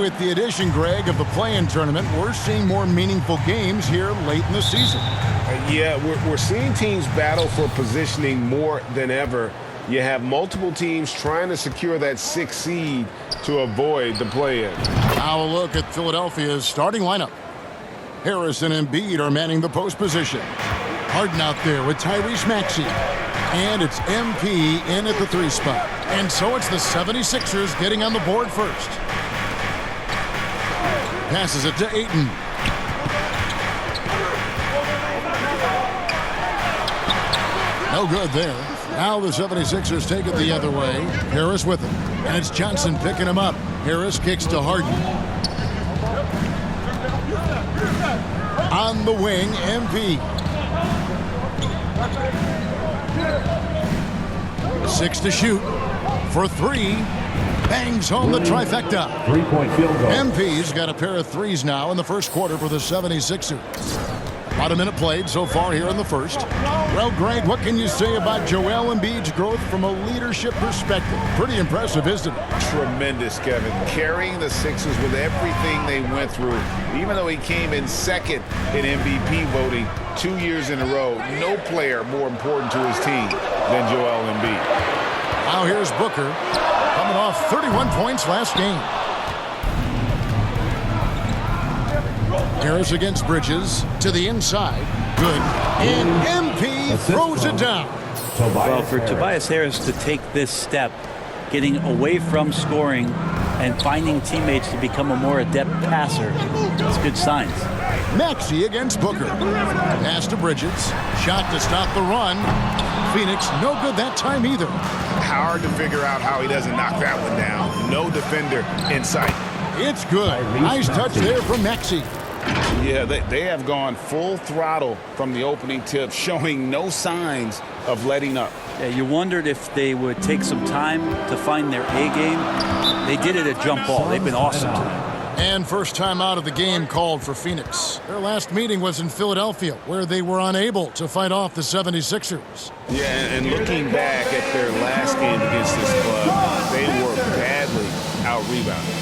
with the addition, Greg, of the play-in tournament, we're seeing more meaningful games here late in the season. Yeah, we're seeing teams battle for positioning more than ever. You have multiple teams trying to secure that 6th seed to avoid the play-in. Now a look at Philadelphia's starting lineup. Harris and Embiid are manning the post position. Harden out there with Tyrese Maxey. And it's MP in at the 3 spot. And so it's the 76ers getting on the board first. Passes it to Ayton. No good there. Now the 76ers take it the other way. Harris with him. And it's Johnson picking him up. Harris kicks to Harden. On the wing, MP. 6 to shoot. For 3. Bangs home the trifecta. 3-point field goal. MP's got a pair of 3s now in the first quarter for the 76ers. About a minute played so far here in the first. Well, Greg, what can you say about Joel Embiid's growth from a leadership perspective? Pretty impressive, isn't it? Tremendous, Kevin. Carrying the Sixers with everything they went through. Even though he came in second in MVP voting 2 years in a row, no player more important to his team than Joel Embiid. Now here's Booker, coming off 31 points last game. Harris against Bridges to the inside. Good. And MP throws it down. Well, for Tobias Harris to take this step, getting away from scoring and finding teammates to become a more adept passer, it's good signs. Maxey against Booker. Pass to Bridges. Shot to stop the run. Phoenix no good that time either. Hard to figure out how he doesn't knock that one down. No defender in sight. It's good. Nice touch there from Maxey. Yeah, they have gone full throttle from the opening tip, showing no signs of letting up. Yeah, you wondered if they would take some time to find their A game. They did it at jump ball. They've been awesome tonight. And first time out of the game called for Phoenix. Their last meeting was in Philadelphia, where they were unable to fight off the 76ers. Yeah, and looking back at their last game against this club, they were badly out-rebounded.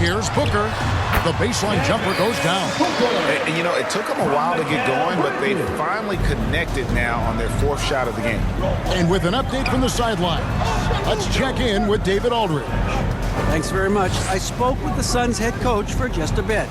Here's Booker. The baseline jumper goes down. And you know, it took them a while to get going, but they finally connected now on their 4th shot of the game. And with an update from the sideline, let's check in with David Aldridge. Thanks very much. I spoke with the Suns head coach for just a bit.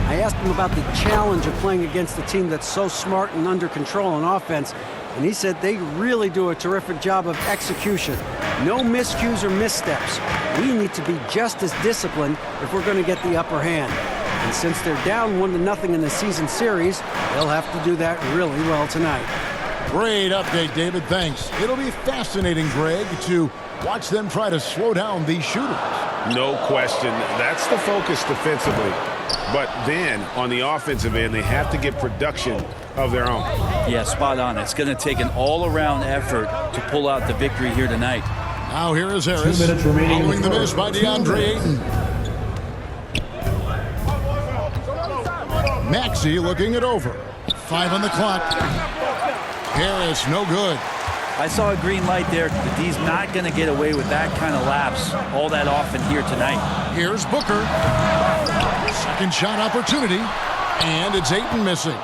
I asked him about the challenge of playing against a team that's so smart and under control on offense, and he said they really do a terrific job of execution. No miscues or missteps. We need to be just as disciplined if we're going to get the upper hand. And since they're down 1-0 in the season series, they'll have to do that really well tonight. Great update, David. Thanks. It'll be fascinating, Greg, to watch them try to slow down these shooters. No question. That's the focus defensively. But then, on the offensive end, they have to get production of their own. Yeah, spot on. It's going to take an all-around effort to pull out the victory here tonight. Now here is Harris, 2 minutes remaining following the miss by DeAndre Ayton. Maxey looking it over. 5 on the clock. Harris, no good. I saw a green light there. The D's not going to get away with that kind of lapse all that often here tonight. Here's Booker. Second shot opportunity. And it's Ayton missing.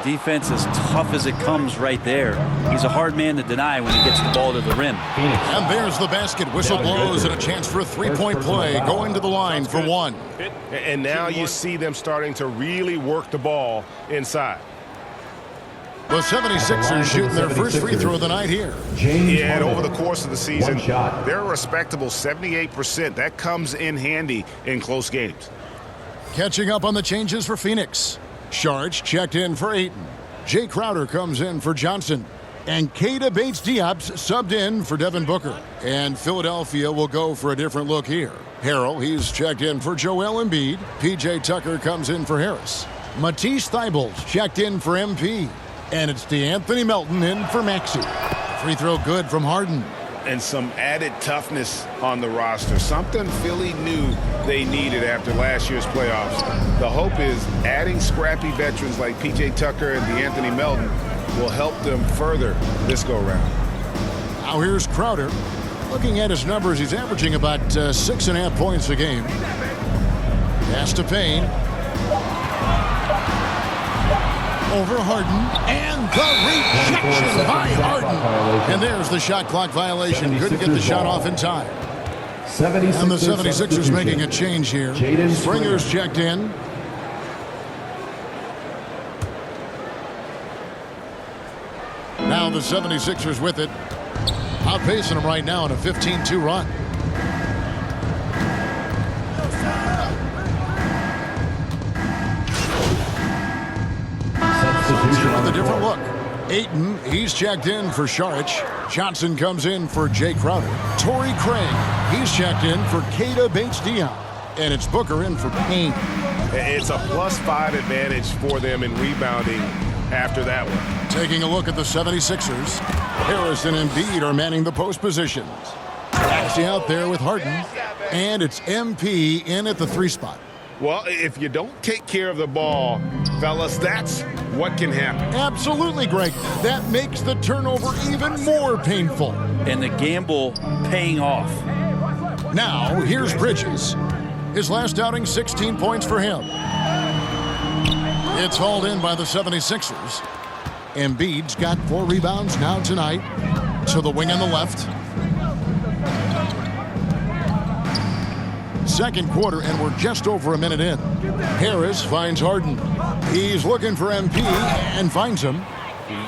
The defense as tough as it comes right there. He's a hard man to deny when he gets the ball to the rim. And there's the basket. Whistle blows and a chance for a 3-point play. Going to the line for 1. And now you see them starting to really work the ball inside. The 76ers shooting their first free throw of the night here. Yeah, and over the course of the season, they're a respectable 78%. That comes in handy in close games. Catching up on the changes for Phoenix. Sharge checked in for Ayton. Jay Crowder comes in for Johnson. And Keita Bates-Diop's subbed in for Devin Booker. And Philadelphia will go for a different look here. Harrell, he's checked in for Joel Embiid. P.J. Tucker comes in for Harris. Matisse Thybulle's checked in for MP. And it's DeAnthony Melton in for Maxey. Free throw good from Harden. And some added toughness on the roster. Something Philly knew they needed after last year's playoffs. The hope is adding scrappy veterans like P.J. Tucker and DeAnthony Melton will help them further this go-round. Now here's Crowder. Looking at his numbers, he's averaging about 6.5 points a game. Pass to Payne. Over Harden, and the rejection by Harden. And there's the shot clock violation. Couldn't get the shot off in time. And the 76ers making a change here. Springer's checked in. Now the 76ers with it. Outpacing them right now in a 15-2 run. With a different look. Ayton, he's checked in for Saric. Johnson comes in for Jay Crowder. Torrey Craig, he's checked in for Keita Bates-Diop. And it's Booker in for Payne. It's a +5 advantage for them in rebounding after that one. Taking a look at the 76ers. Harris and Embiid are manning the post positions. Maxey out there with Harden. And it's MP in at the 3 spot. Well, if you don't take care of the ball, fellas, that's what can happen. Absolutely, Greg. That makes the turnover even more painful. And the gamble paying off. Now, here's Bridges. His last outing, 16 points for him. It's hauled in by the 76ers. Embiid's got 4 rebounds now tonight. To the wing on the left. Second quarter, and we're just over a minute in. Harris finds Harden. He's looking for MP and finds him.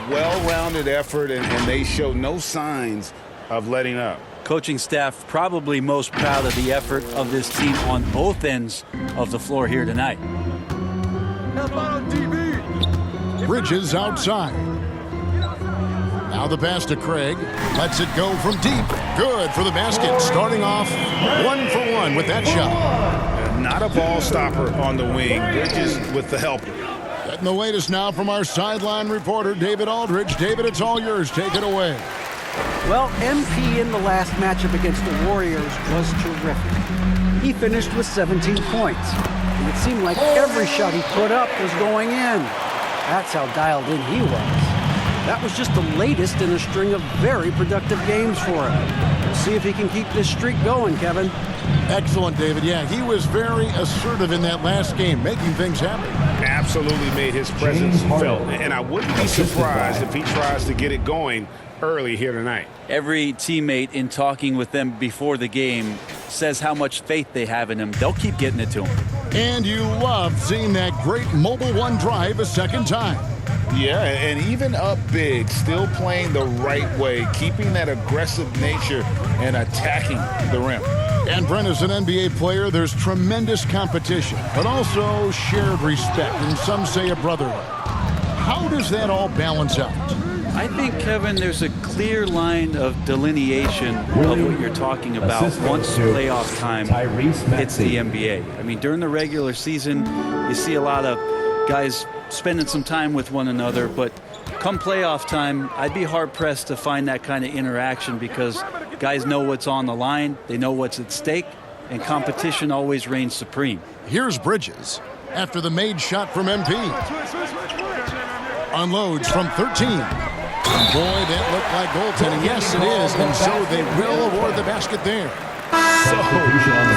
Well-rounded effort, and they show no signs of letting up. Coaching staff probably most proud of the effort of this team on both ends of the floor here tonight. Bridges outside. Now the pass to Craig. Lets it go from deep. Good for the basket. Starting off 1 for 1 with that shot. Not a ball stopper on the wing. Bridges with the help. Getting the latest now from our sideline reporter, David Aldridge. David, it's all yours. Take it away. Well, MP in the last matchup against the Warriors was terrific. He finished with 17 points. And it seemed like every shot he put up was going in. That's how dialed in he was. That was just the latest in a string of very productive games for him. We'll see if he can keep this streak going, Kevin. Excellent, David. Yeah, he was very assertive in that last game, making things happen. Absolutely made his presence felt. And I wouldn't be surprised if he tries to get it going early here tonight. Every teammate in talking with them before the game says how much faith they have in him. They'll keep getting it to him. And you love seeing that great mobile one drive a second time. Yeah, and even up big, still playing the right way, keeping that aggressive nature and attacking the rim. And Brent, as an NBA player, there's tremendous competition, but also shared respect, and some say a brotherhood. How does that all balance out? I think, Kevin, there's a clear line of delineation of what you're talking about once playoff time hits the NBA. I mean, during the regular season, you see a lot of guys spending some time with one another, but come playoff time, I'd be hard-pressed to find that kind of interaction because guys know what's on the line, they know what's at stake, and competition always reigns supreme. Here's Bridges after the made shot from MP. Unloads from 13. And boy, that looked like goaltending. Yes, it is, and so they will award the basket there. So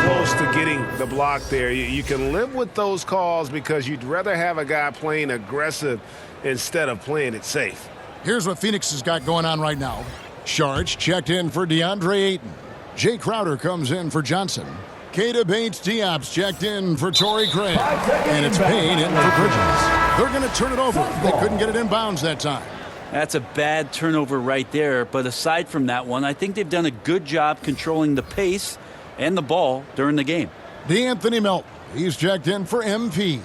close to getting the block there. You can live with those calls because you'd rather have a guy playing aggressive instead of playing it safe. Here's what Phoenix has got going on right now. Saric checked in for DeAndre Ayton. Jay Crowder comes in for Johnson. Keita Bates-Diop's checked in for Torrey Craig. And it's Payne in for Bridges. They're going to turn it over. They couldn't get it in bounds that time. That's a bad turnover right there, but aside from that one, I think they've done a good job controlling the pace and the ball during the game. DeAnthony Melton, he's checked in for MP.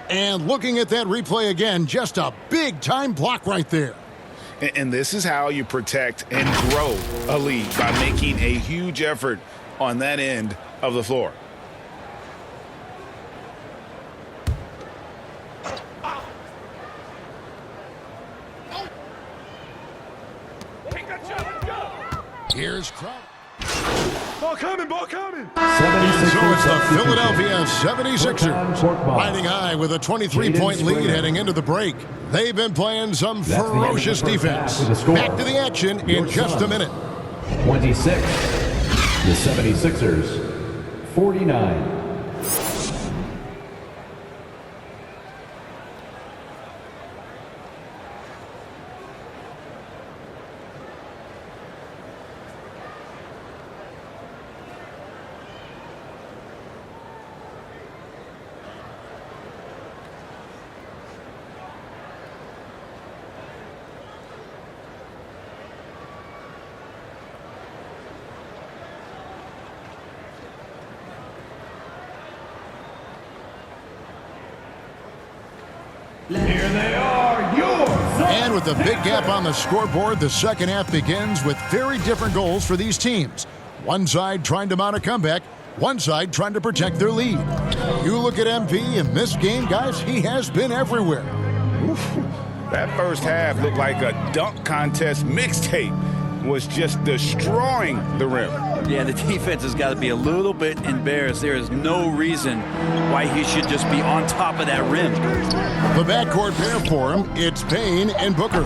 And looking at that replay again, just a big-time block right there. And this is how you protect and grow a lead, by making a huge effort on that end of the floor. Here's Crowder. Ball coming, ball coming. So it's the Philadelphia 76ers riding high with a 23-point lead heading into the break. They've been playing some ferocious defense. Back to the action in just a minute. 26. The 76ers, 49. Here they are, yours. And with a big gap on the scoreboard, the second half begins with very different goals for these teams. One side trying to mount a comeback, one side trying to protect their lead. You look at MP in this game, guys, he has been everywhere. That first half looked like a dunk contest mixtape. Was just destroying the rim. Yeah, the defense has got to be a little bit embarrassed. There is no reason why he should just be on top of that rim. The backcourt pair for him, it's Payne and Booker.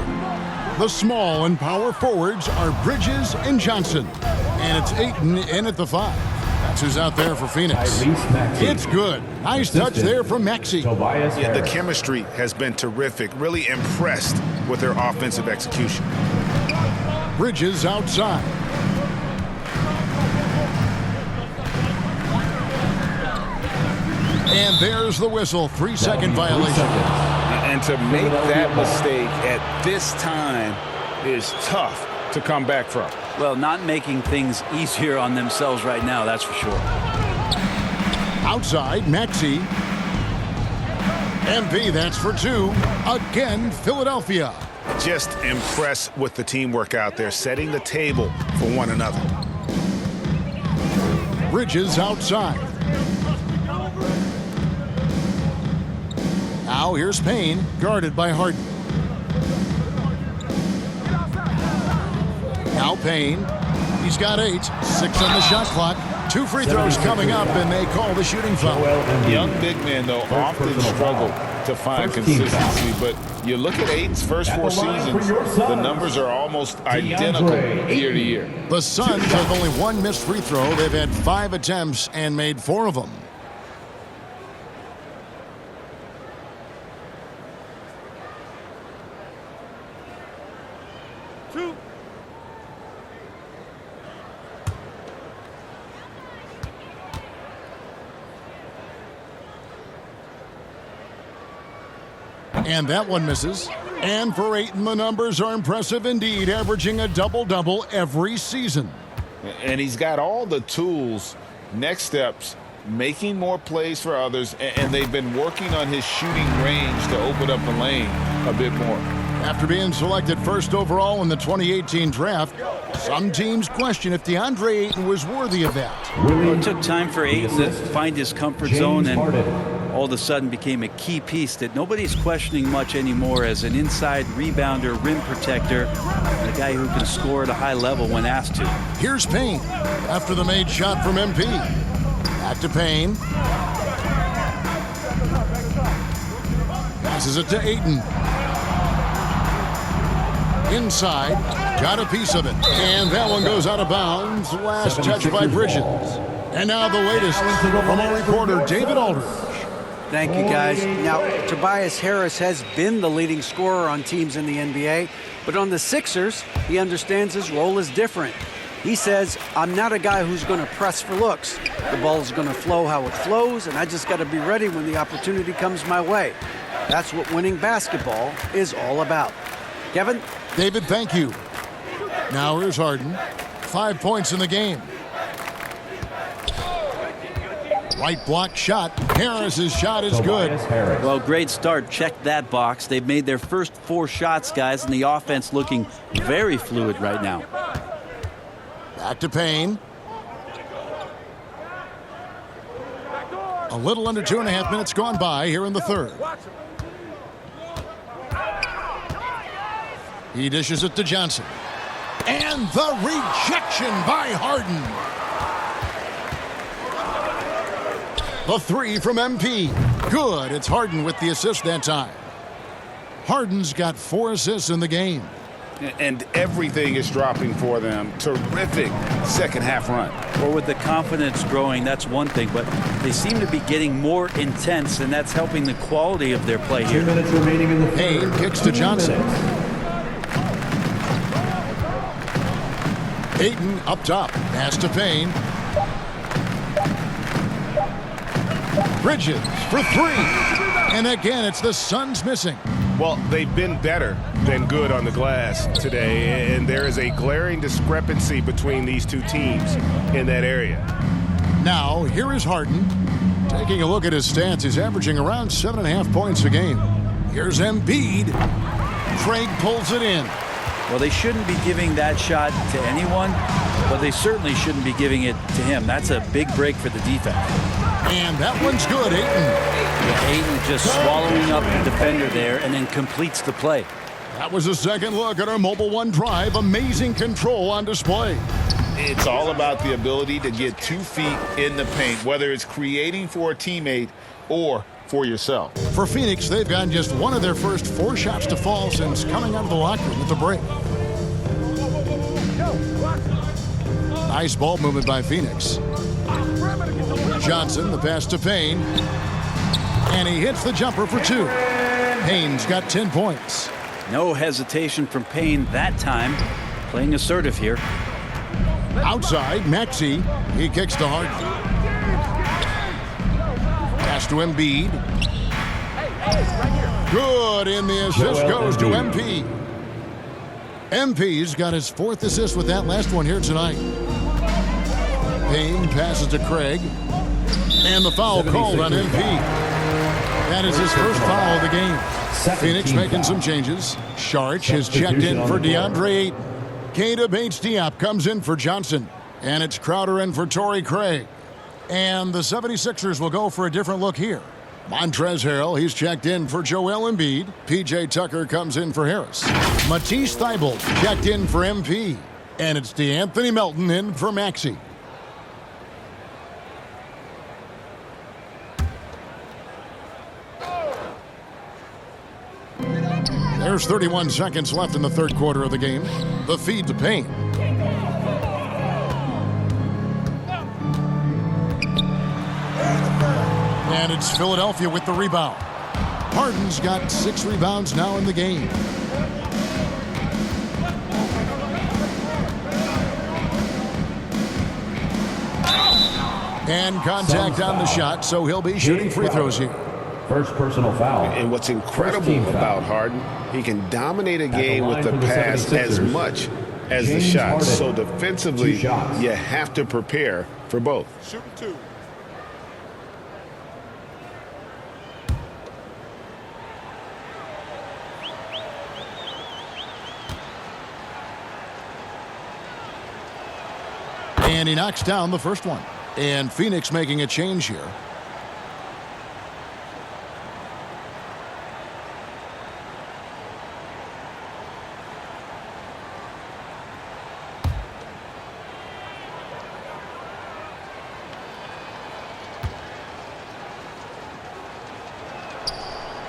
The small and power forwards are Bridges and Johnson. And it's Ayton in at the 5. That's who's out there for Phoenix. It's good. Nice touch there from Maxey. Yeah, the chemistry has been terrific. Really impressed with their offensive execution. Bridges outside. And there's the whistle. 3-second violation. And to make that mistake at this time is tough to come back from. Well, not making things easier on themselves right now, that's for sure. Outside, Maxey. MP, that's for 2. Again, Philadelphia. Just impressed with the teamwork out there, setting the table for one another. Bridges outside. Now here's Payne, guarded by Harden. Now Payne. He's got 8. 6 on the shot clock. 2 free throws coming up, and they call the shooting foul. Young big men, though, often struggle to find consistency, but you look at Ayton's first 4 seasons, the numbers are almost identical year to year. The Suns have only 1 missed free throw. They've had 5 attempts and made 4 of them. And that one misses. And for Ayton, the numbers are impressive indeed, averaging a double-double every season. And he's got all the tools, next steps, making more plays for others, and they've been working on his shooting range to open up the lane a bit more. After being selected first overall in the 2018 draft, some teams question if DeAndre Ayton was worthy of that. Well, it took time for Ayton to find his comfort zone, and all of a sudden became a key piece that nobody's questioning much anymore as an inside rebounder, rim protector, and a guy who can score at a high level when asked to. Here's Payne after the made shot from MP. Back to Payne. Passes it to Ayton. Inside, got a piece of it. And that one goes out of bounds. Last touch by Bridges. And now the latest from our reporter, David Aldridge. Thank you, guys. Now, Tobias Harris has been the leading scorer on teams in the NBA, but on the Sixers, he understands his role is different. He says, I'm not a guy who's going to press for looks. The ball's going to flow how it flows, and I just got to be ready when the opportunity comes my way. That's what winning basketball is all about. Kevin? David, thank you. Now here's Harden. 5 points in the game. Right block shot. Harris's shot is good. Tobias Harris. Well, great start. Check that box. They've made their first 4 shots, guys, and the offense looking very fluid right now. Back to Payne. A little under 2.5 minutes gone by here in the third. He dishes it to Johnson. And the rejection by Harden. The 3 from MP. Good. It's Harden with the assist that time. Harden's got 4 assists in the game. And everything is dropping for them. Terrific second half run. Well, with the confidence growing, that's one thing, but they seem to be getting more intense, and that's helping the quality of their play 2 here. minutes remaining in the third. Payne kicks to 2 Johnson. minutes. Ayton up top. Pass to Payne. Bridges for 3. And again, it's the Suns missing. Well, they've been better than good on the glass today, and there is a glaring discrepancy between these two teams in that area. Now, here is Harden. Taking a look at his stats, he's averaging around 7.5 points a game. Here's Embiid. Craig pulls it in. Well, they shouldn't be giving that shot to anyone, but they certainly shouldn't be giving it to him. That's a big break for the defense. And that one's good, Ayton. Ayton just swallowing up the defender there and then completes the play. That was a second look at our Mobile One drive. Amazing control on display. It's all about the ability to get 2 feet in the paint, whether it's creating for a teammate or for yourself. For Phoenix, they've gotten just one of their first 4 shots to fall since coming out of the locker room at the break. Nice ball movement by Phoenix. Johnson, the pass to Payne. And he hits the jumper for 2. Payne's got 10 points. No hesitation from Payne that time. Playing assertive here. Outside, Maxey. He kicks to Harden. Pass to Embiid. Good, and the assist goes to MP. MP's got his 4th assist with that last one here tonight. Payne passes to Craig. And the foul called on MP. That is his first foul of the game. Phoenix making some changes. Sharch is checked in for DeAndre Ayton. Keita Bates-Diop comes in for Johnson. And it's Crowder in for Torrey Craig. And the 76ers will go for a different look here. Montrezl Harrell, he's checked in for Joel Embiid. P.J. Tucker comes in for Harris. Matisse Thybulle checked in for MP. And it's DeAnthony Melton in for Maxey. There's 31 seconds left in the third quarter of the game. The feed to Payne. And it's Philadelphia with the rebound. Harden's got 6 rebounds now in the game. And contact on the shot, so he'll be shooting free throws here. First personal foul. And what's incredible about Harden, he can dominate a game with the pass as much as the shots. So defensively, you have to prepare for both. Shooting 2. And he knocks down the first one. And Phoenix making a change here.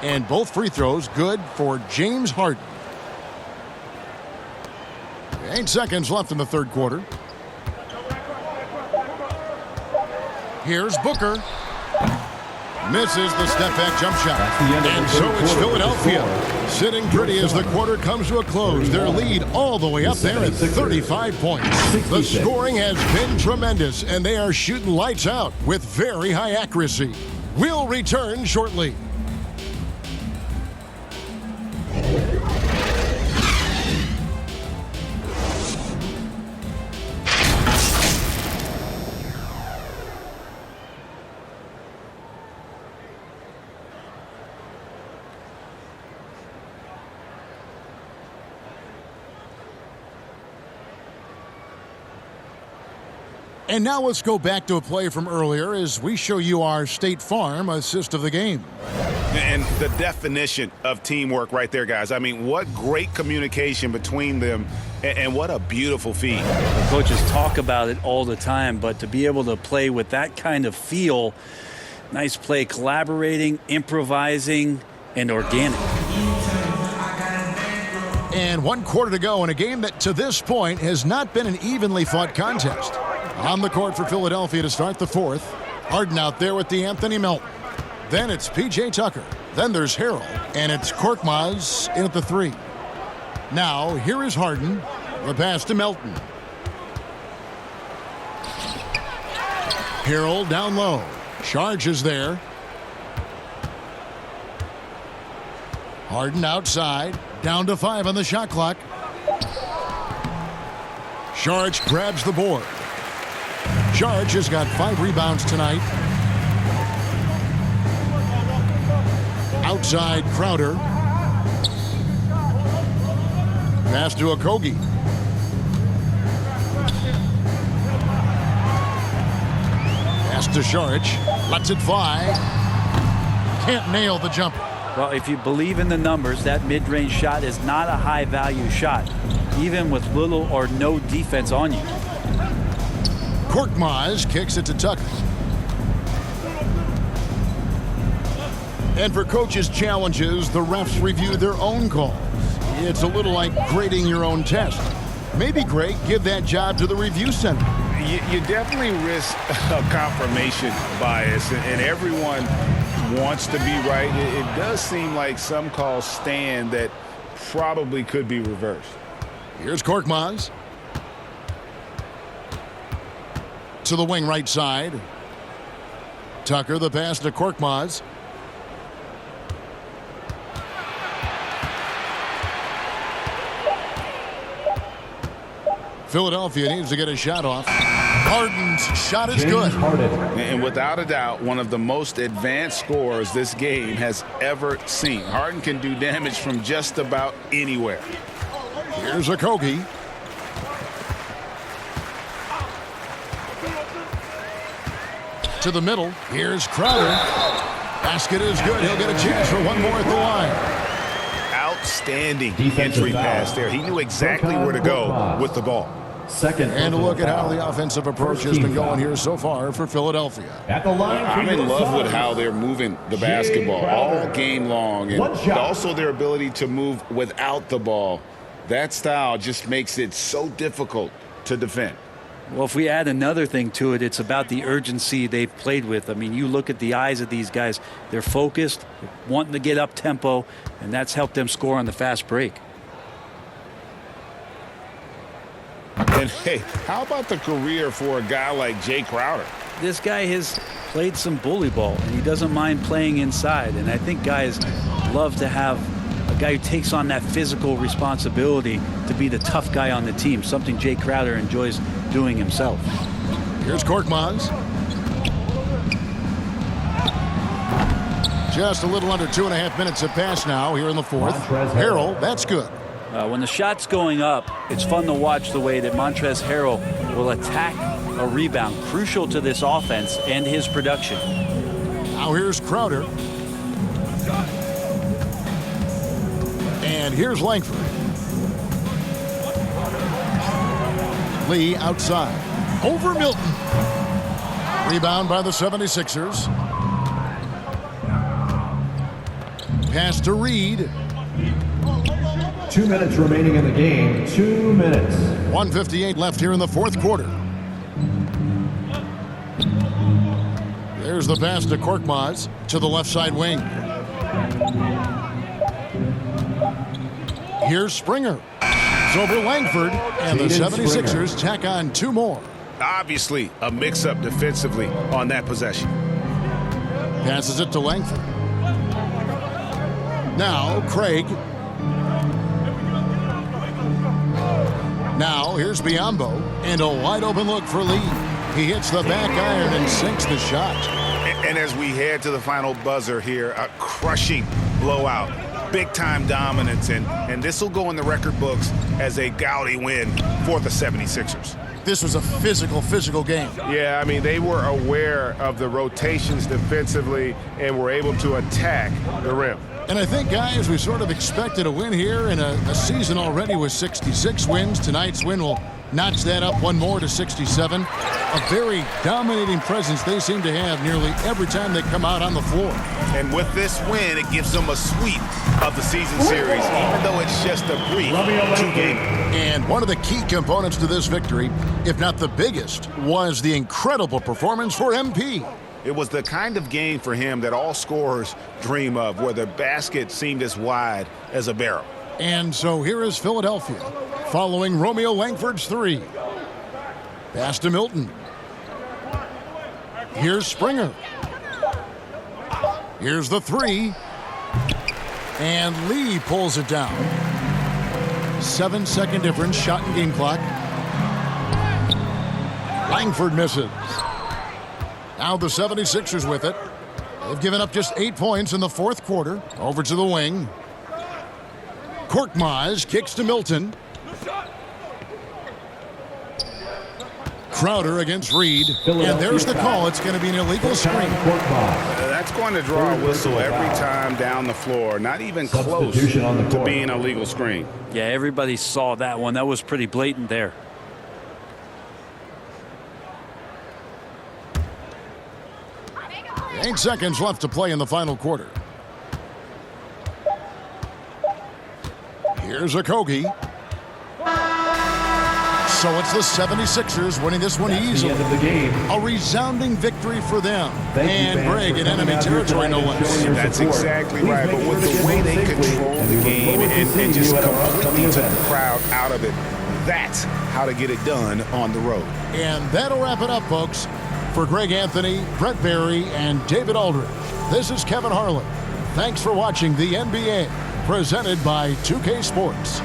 And both free throws good for James Harden. 8 seconds left in the third quarter. Here's Booker. Misses the step-back jump shot. And so it's Philadelphia sitting pretty as the quarter comes to a close. Their lead all the way up there at 35 points. The scoring has been tremendous, and they are shooting lights out with very high accuracy. We'll return shortly. And now let's go back to a play from earlier as we show you our State Farm assist of the game. And the definition of teamwork right there, guys. I mean, what great communication between them, and what a beautiful feed. The coaches talk about it all the time, but to be able to play with that kind of feel, nice play, collaborating, improvising, and organic. And 1 quarter to go in a game that to this point has not been an evenly fought contest. On the court for Philadelphia to start the fourth. Harden out there with the Anthony Melton. Then it's P.J. Tucker. Then there's Harrell. And it's Korkmaz in at the 3. Now, here is Harden. The pass to Melton. Harrell down low. Charge is there. Harden outside. Down to 5 on the shot clock. Sharge grabs the board. Sharge has got 5 rebounds tonight. Outside Crowder. Pass to Okogie. Pass to Sharge. Lets it fly. Can't nail the jumper. Well, if you believe in the numbers, that mid-range shot is not a high-value shot, even with little or no defense on you. Korkmaz kicks it to Tucker. And for coaches' challenges, the refs review their own calls. It's a little like grading your own test. Maybe, Greg, give that job to the review center. You definitely risk a confirmation bias, and everyone wants to be right. It does seem like some calls stand that probably could be reversed. Here's Korkmaz. To the wing right side. Tucker, the pass to Korkmaz. Philadelphia needs to get a shot off. Harden's shot is good. And without a doubt, one of the most advanced scorers this game has ever seen. Harden can do damage from just about anywhere. Here's Okogie. To the middle. Here's Crowder. Basket is good. He'll get a chance for one more at the line. Outstanding entry pass there. He knew exactly where to go with the ball. Second. And a look at how the offensive approach has been going here so far for Philadelphia. At the line. I'm in love with how they're moving the basketball all game long, and also their ability to move without the ball. That style just makes it so difficult to defend. Well, if we add another thing to it, it's about the urgency they've played with. I mean, you look at the eyes of these guys. They're focused, wanting to get up tempo, and that's helped them score on the fast break. And, hey, how about the career for a guy like Jay Crowder? This guy has played some bully ball, and he doesn't mind playing inside. And I think guys love to have a guy who takes on that physical responsibility to be the tough guy on the team, something Jay Crowder enjoys doing himself. Here's Korkmaz. Just a little under 2.5 minutes have passed now here in the fourth. Harrell, that's good. When the shot's going up, it's fun to watch the way that Montrezl Harrell will attack a rebound, crucial to this offense and his production. Now here's Crowder. And here's Langford. Lee outside. Over Milton. Rebound by the 76ers. Pass to Reed. 2 minutes remaining in the game. 2 minutes. 1:58 left here in the fourth quarter. There's the pass to Korkmaz to the left side wing. Here's Springer. It's over Langford, and the 76ers tack on 2 more. Obviously, a mix-up defensively on that possession. Passes it to Langford. Now, Craig. Now, here's Biyombo, and a wide-open look for Lee. He hits the back iron and sinks the shot. And as we head to the final buzzer here, a crushing blowout. Big-time dominance, and this will go in the record books as a gaudy win for the 76ers. this was a physical game. Yeah, I mean, they were aware of the rotations defensively and were able to attack the rim. And I think, guys, we sort of expected a win here in a season already with 66 wins. Tonight's win will notch that up one more to 67. A very dominating presence they seem to have nearly every time they come out on the floor. And with this win, it gives them a sweep of the season series, even though it's just a brief 2-game. And one of the key components to this victory, if not the biggest, was the incredible performance for MP. It was the kind of game for him that all scorers dream of, where the basket seemed as wide as a barrel. And so here is Philadelphia, following Romeo Langford's 3. Pass to Milton. Here's Springer. Here's the 3. And Lee pulls it down. 7-second difference, shot and game clock. Langford misses. Now the 76ers with it. They've given up just 8 points in the fourth quarter. Over to the wing. Korkmaz kicks to Milton. Crowder against Reed. And there's the call. It's going to be an illegal screen. That's going to draw a whistle every time down the floor. Not even close to being a legal screen. Yeah, everybody saw that one. That was pretty blatant there. Eight seconds left to play in the final quarter. Here's Okogie. So it's the 76ers winning this one easily. A resounding victory for them. And Greg in enemy territory, no less. That's exactly right. But with the way they control the game and just completely took the crowd out of it, that's how to get it done on the road. And that'll wrap it up, folks. For Greg Anthony, Brett Barry, and David Aldridge, this is Kevin Harlan. Thanks for watching the NBA, presented by 2K Sports.